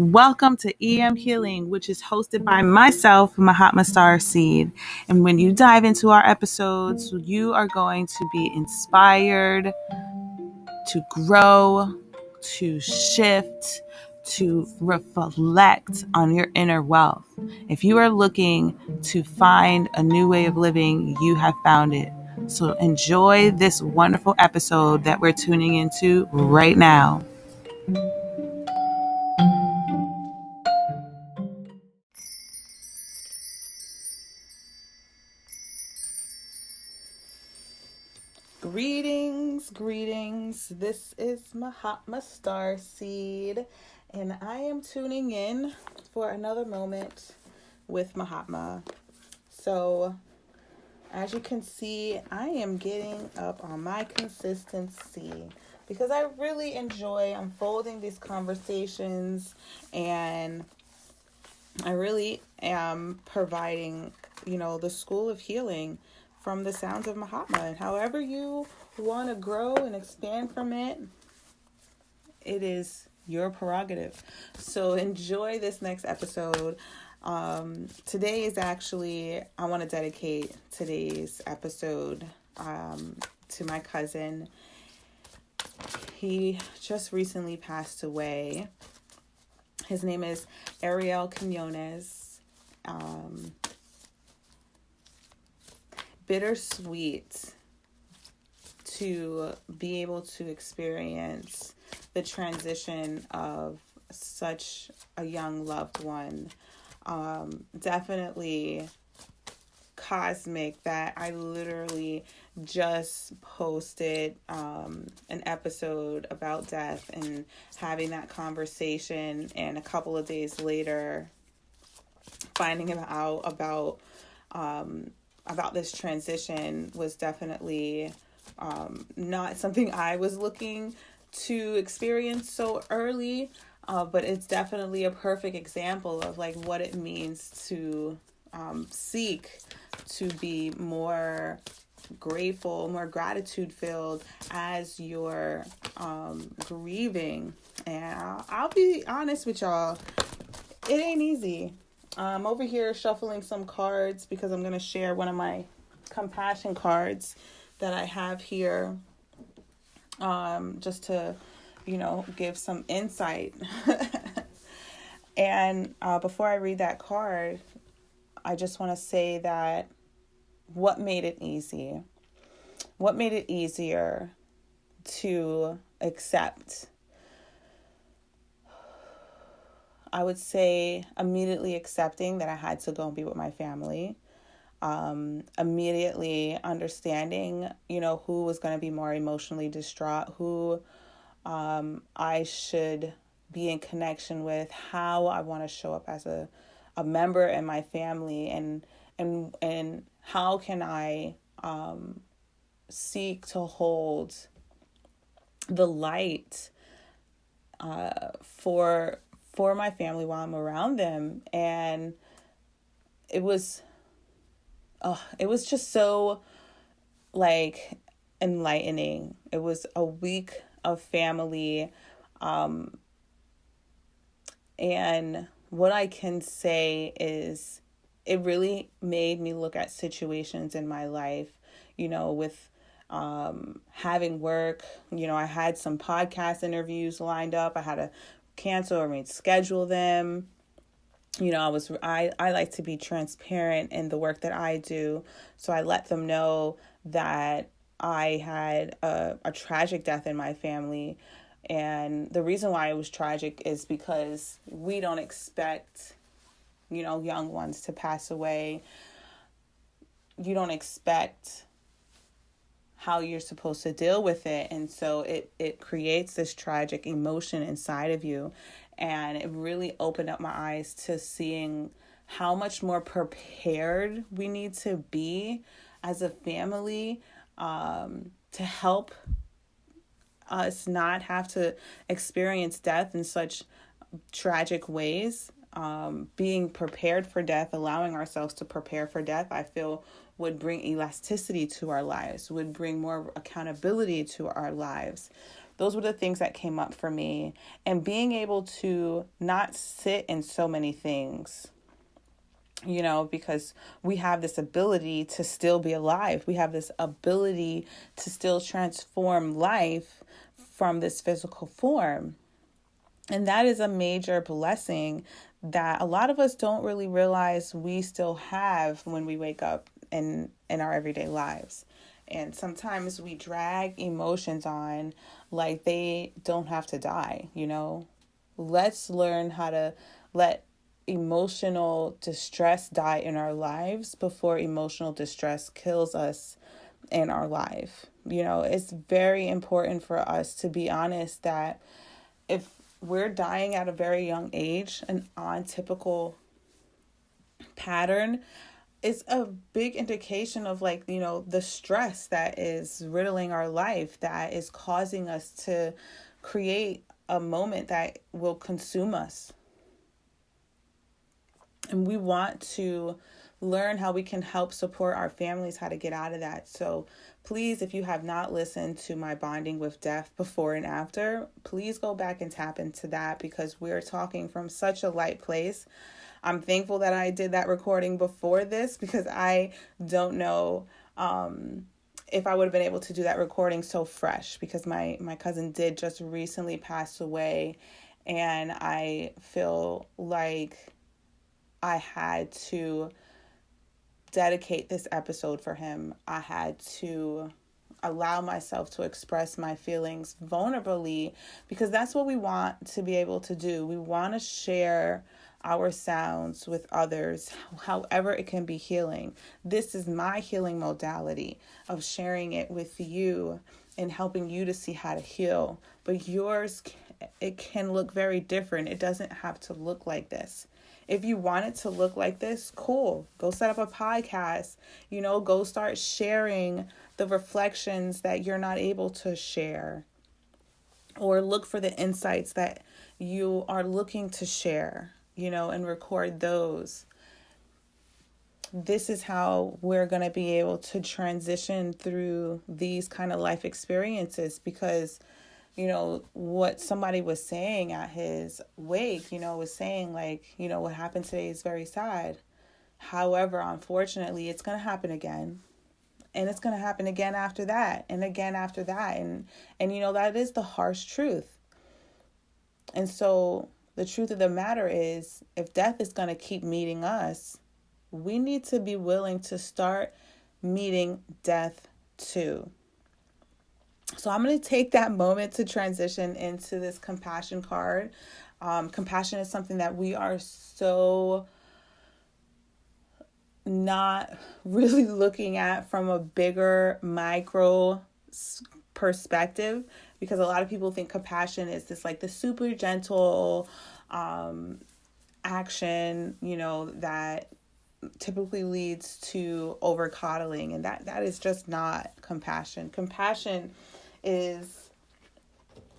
Welcome to EM Healing, which is hosted by myself, Mahatma Seed. And when you dive into our episodes, you are going to be inspired to grow, to shift, to reflect on your inner wealth. If you are looking to find a new way of living, you have found it. So enjoy this wonderful episode that we're tuning into right now. Greetings. This is Mahatma Seed, and I am tuning in for another moment with Mahatma. So, as you can see, I am getting up on my consistency because I really enjoy unfolding these conversations, and I really am providing, the school of healing from the sounds of Mahatma. And however you want to grow and expand from it, it is your prerogative. So enjoy this next episode. Today is actually, I want to dedicate today's episode to my cousin. He just recently passed away. His name is Ariel Quiñones. Bittersweet to be able to experience the transition of such a young loved one. Definitely cosmic that I literally just posted an episode about death and having that conversation, and a couple of days later finding out about this transition was definitely not something I was looking to experience so early, but it's definitely a perfect example of like what it means to seek to be more grateful, more gratitude filled as you're grieving. And I'll be honest with y'all, it ain't easy. I'm over here shuffling some cards because I'm going to share one of my compassion cards that I have here, just to, give some insight. And before I read that card, I just want to say that what made it easy? What made it easier to accept? I would say immediately accepting that I had to go and be with my family. Immediately understanding, who was going to be more emotionally distraught, who I should be in connection with, how I want to show up as a member in my family, and how can I seek to hold the light for my family while I'm around them. And it was just so like enlightening. It was a week of family. And what I can say is it really made me look at situations in my life, with having work. I had some podcast interviews lined up. I had to cancel or reschedule them. I like to be transparent in the work that I do. So I let them know that I had a tragic death in my family. And the reason why it was tragic is because we don't expect, young ones to pass away. You don't expect how you're supposed to deal with it. And so it creates this tragic emotion inside of you. And it really opened up my eyes to seeing how much more prepared we need to be as a family, to help us not have to experience death in such tragic ways. Being prepared for death, allowing ourselves to prepare for death, I feel would bring elasticity to our lives, would bring more accountability to our lives. those were the things that came up for me. And being able to not sit in so many things, because we have this ability to still be alive. We have this ability to still transform life from this physical form. And that is a major blessing that a lot of us don't really realize we still have when we wake up in our everyday lives. And sometimes we drag emotions on like they don't have to die, Let's learn how to let emotional distress die in our lives before emotional distress kills us in our life. It's very important for us to be honest that if we're dying at a very young age, an untypical pattern is a big indication of the stress that is riddling our life, that is causing us to create a moment that will consume us. And we want to learn how we can help support our families, how to get out of that. So please, if you have not listened to my Bonding with Death before and after, please go back and tap into that, because we're talking from such a light place. I'm thankful that I did that recording before this, because I don't know if I would have been able to do that recording so fresh, because my cousin did just recently pass away, and I feel like I had to dedicate this episode for him. I had to allow myself to express my feelings vulnerably, because that's what we want to be able to do. We want to share our sounds with others, however it can be healing. This is my healing modality of sharing it with you and helping you to see how to heal. But yours, it can look very different. It doesn't have to look like this. If you want it to look like this, cool. Go set up a podcast, go start sharing the reflections that you're not able to share, or look for the insights that you are looking to share, and record those. This is how we're going to be able to transition through these kind of life experiences, because what somebody was saying at his wake, was saying what happened today is very sad. However, unfortunately, it's going to happen again. And it's going to happen again after that, and again after that. And that is the harsh truth. And so the truth of the matter is, if death is going to keep meeting us, we need to be willing to start meeting death too. So I'm going to take that moment to transition into this compassion card. Compassion is something that we are so not really looking at from a bigger micro perspective, because a lot of people think compassion is this the super gentle action, that typically leads to over coddling, and that is just not compassion. Compassion is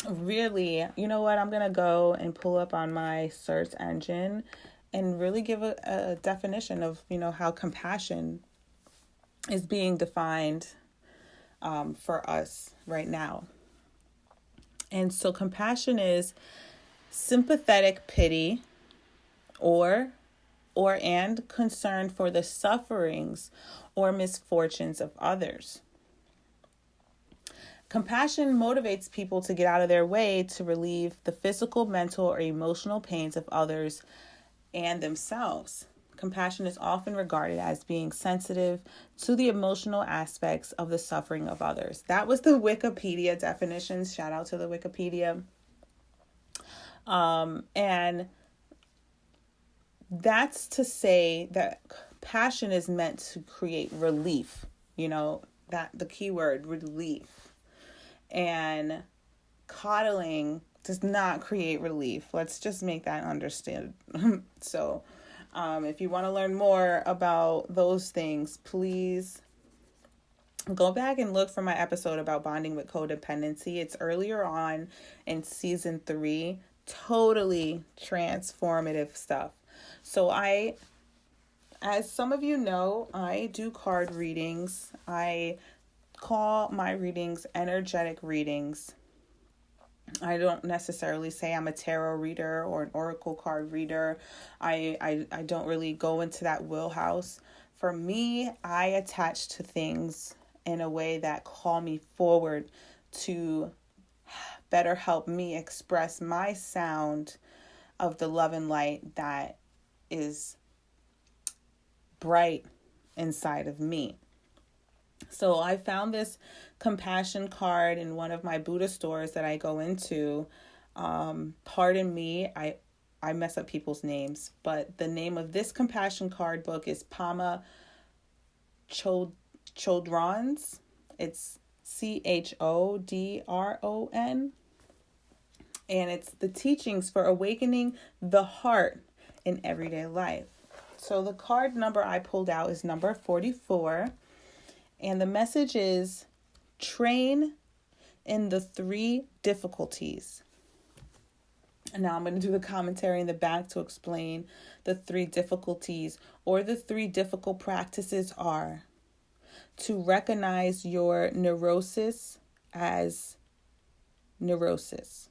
really, I'm going to go and pull up on my search engine and really give a definition of, how compassion is being defined for us right now. And so compassion is sympathetic pity and concern for the sufferings or misfortunes of others. Compassion motivates people to get out of their way to relieve the physical, mental, or emotional pains of others and themselves. Compassion is often regarded as being sensitive to the emotional aspects of the suffering of others. That was the Wikipedia definition. Shout out to the Wikipedia. And that's to say that passion is meant to create relief, that the key word, relief. And coddling does not create relief. Let's just make that understood. So if you want to learn more about those things, please go back and look for my episode about bonding with codependency. It's earlier on in season 3. Totally transformative stuff. So as some of you know, I do card readings. I call my readings energetic readings. I don't necessarily say I'm a tarot reader or an oracle card reader. I don't really go into that wheelhouse. For me, I attach to things in a way that call me forward to better help me express my sound of the love and light that is bright inside of me. So I found this compassion card in one of my Buddha stores that I go into. Pardon me, I mess up people's names, but the name of this compassion card book is Pama Chodron's. It's Chodron. And it's the teachings for awakening the heart in everyday life. So the card number I pulled out is number 44. And the message is train in the 3 difficulties. And now I'm going to do the commentary in the back to explain the 3 difficulties, or the 3 difficult practices are to recognize your neurosis as neurosis.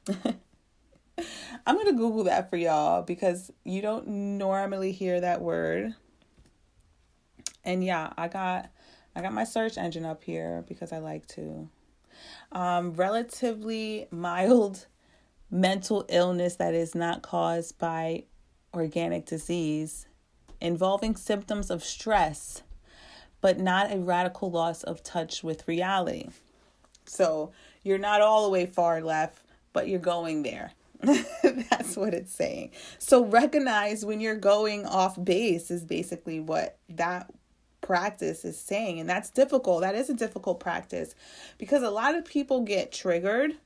I'm going to Google that for y'all because you don't normally hear that word. And yeah, I got my search engine up here because I like to. Relatively mild mental illness that is not caused by organic disease, involving symptoms of stress, but not a radical loss of touch with reality. So you're not all the way far left, but you're going there. That's what it's saying. So recognize when you're going off base is basically what that practice is saying. And that's difficult. That is a difficult practice because a lot of people get triggered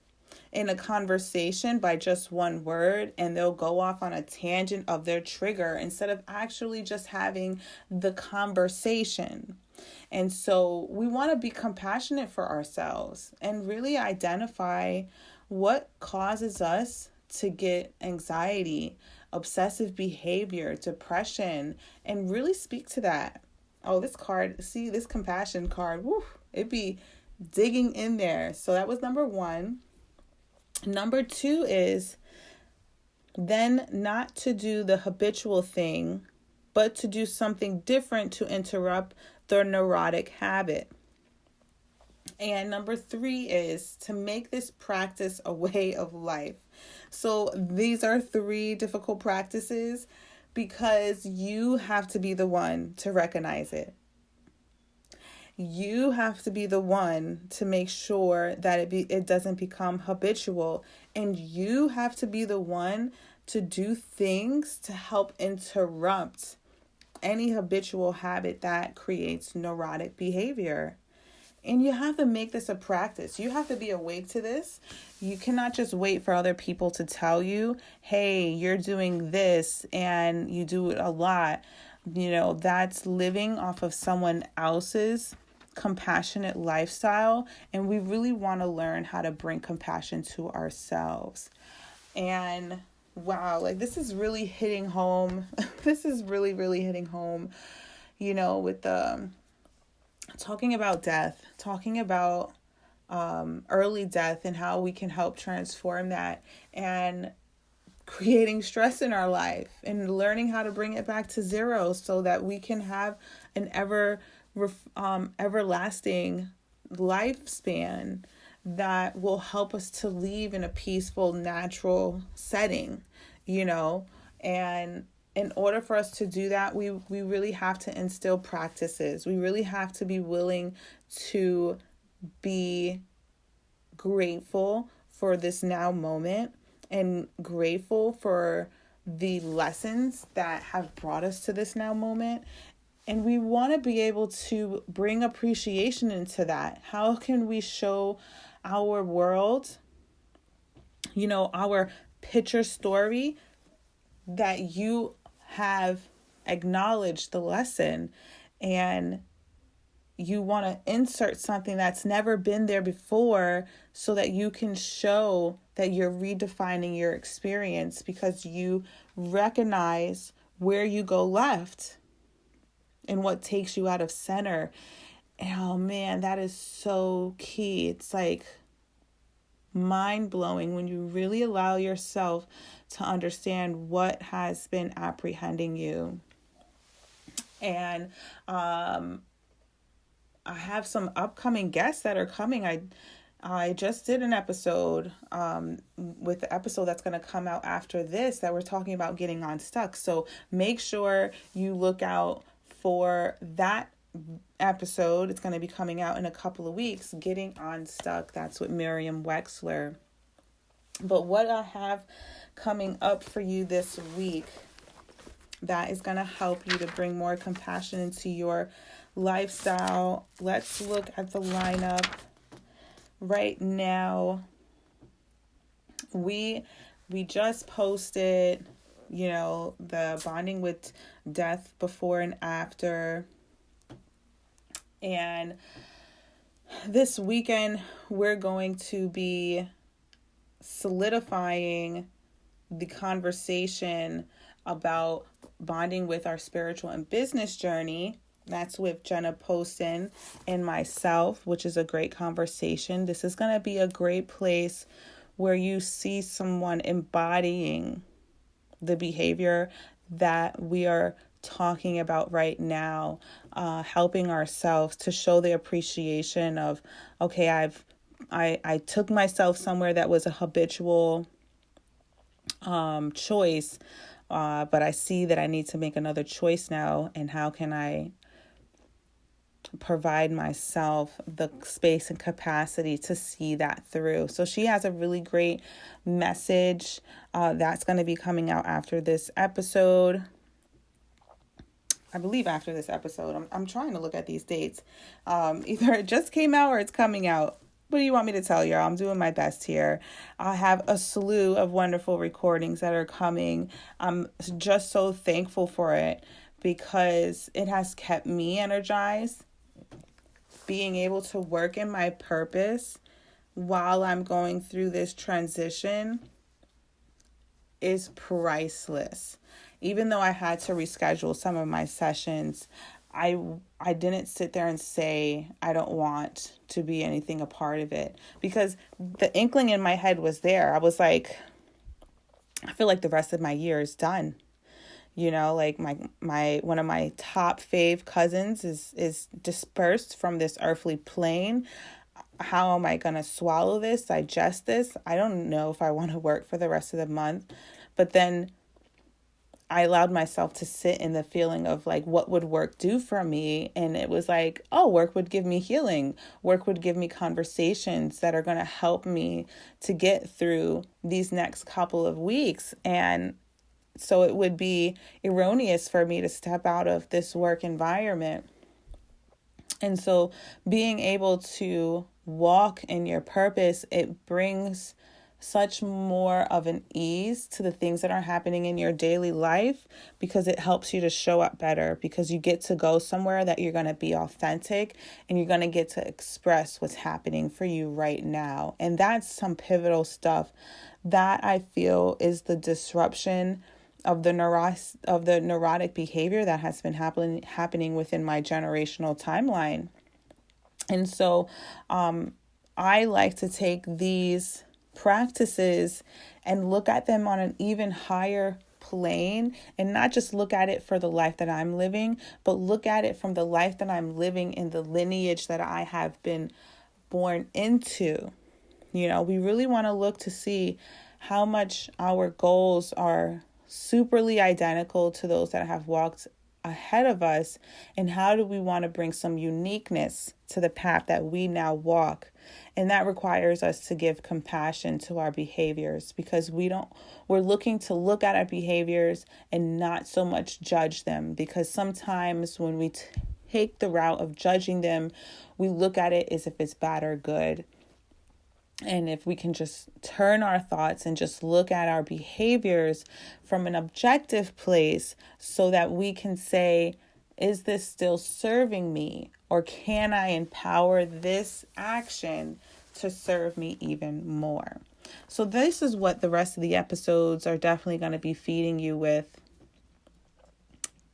in a conversation by just one word, and they'll go off on a tangent of their trigger instead of actually just having the conversation. And so we want to be compassionate for ourselves and really identify what causes us to get anxiety, obsessive behavior, depression, and really speak to that. Oh, this card, see this compassion card, woo, it'd be digging in there. So that was number 1. Number 2 is then not to do the habitual thing, but to do something different to interrupt their neurotic habit. And number 3 is to make this practice a way of life. So these are 3 difficult practices because you have to be the one to recognize it. You have to be the one to make sure that it doesn't become habitual. And you have to be the one to do things to help interrupt any habitual habit that creates neurotic behavior. And you have to make this a practice. You have to be awake to this. You cannot just wait for other people to tell you, hey, you're doing this and you do it a lot. You know, that's living off of someone else's compassionate lifestyle. And we really want to learn how to bring compassion to ourselves. And wow, like this is really hitting home. This is really, really hitting home, you know, with the talking about death, talking about early death and how we can help transform that, and creating stress in our life and learning how to bring it back to zero so that we can have an everlasting lifespan that will help us to live in a peaceful, natural setting, you know. And in order for us to do that, we really have to instill practices. We really have to be willing to be grateful for this now moment and grateful for the lessons that have brought us to this now moment. And we want to be able to bring appreciation into that. How can we show our world, you know, our picture story, that you have acknowledged the lesson and you want to insert something that's never been there before so that you can show that you're redefining your experience because you recognize where you go left and what takes you out of center. And oh man, that is so key. It's like mind-blowing when you really allow yourself to understand what has been apprehending you. And I have some upcoming guests that are coming. I just did an episode with the episode that's going to come out after this that we're talking about getting unstuck. So make sure you look out for that episode. It's going to be coming out in a couple of weeks. Getting unstuck. That's with Miriam Wexler. But what I have coming up for you this week that is going to help you to bring more compassion into your lifestyle. Let's look at the lineup right now. We just posted, the bonding with death before and after. And this weekend, we're going to be solidifying the conversation about bonding with our spiritual and business journey. That's with Jenna Poston and myself, which is a great conversation. This is going to be a great place where you see someone embodying the behavior that we are talking about right now, helping ourselves to show the appreciation of, okay, I took myself somewhere that was a habitual choice, but I see that I need to make another choice now, and how can I provide myself the space and capacity to see that through. So she has a really great message that's going to be coming out after this episode. I believe after this episode. I'm trying to look at these dates. Either it just came out or it's coming out. What do you want me to tell you? I'm doing my best here. I have a slew of wonderful recordings that are coming. I'm just so thankful for it because it has kept me energized. Being able to work in my purpose while I'm going through this transition is priceless. Even though I had to reschedule some of my sessions, I didn't sit there and say, I don't want to be anything a part of it, because the inkling in my head was there. I was like, I feel like the rest of my year is done. Like my one of my top fave cousins is dispersed from this earthly plane. How am I going to swallow this, digest this? I don't know if I want to work for the rest of the month. But then I allowed myself to sit in the feeling of like, what would work do for me? And it was like, oh, work would give me healing. Work would give me conversations that are going to help me to get through these next couple of weeks. And so it would be erroneous for me to step out of this work environment. And so being able to walk in your purpose, it brings such more of an ease to the things that are happening in your daily life, because it helps you to show up better, because you get to go somewhere that you're going to be authentic and you're going to get to express what's happening for you right now. And that's some pivotal stuff that I feel is the disruption of the neurotic behavior that has been happening within my generational timeline. And so I like to take these practices and look at them on an even higher plane, and not just look at it for the life that I'm living, but look at it from the life that I'm living in the lineage that I have been born into. We really want to look to see how much our goals are superly identical to those that have walked ahead of us, and how do we want to bring some uniqueness to the path that we now walk. And that requires us to give compassion to our behaviors, because we're looking to look at our behaviors and not so much judge them, because sometimes when we take the route of judging them, we look at it as if it's bad or good. And if we can just turn our thoughts and just look at our behaviors from an objective place, so that we can say, is this still serving me? Or can I empower this action to serve me even more? So this is what the rest of the episodes are definitely going to be feeding you with.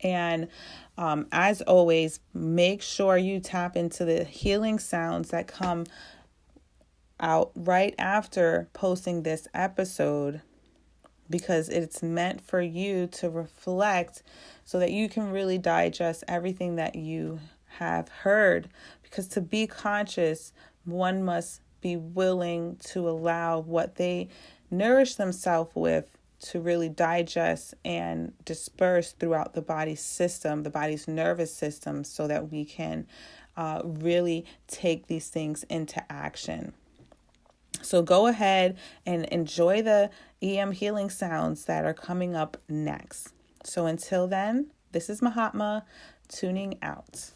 And as always, make sure you tap into the healing sounds that come out right after posting this episode, because it's meant for you to reflect so that you can really digest everything that you have heard. Because to be conscious, one must be willing to allow what they nourish themselves with to really digest and disperse throughout the body's system, the body's nervous system, so that we can really take these things into action. So go ahead and enjoy the EM healing sounds that are coming up next. So until then, this is Mahatma tuning out.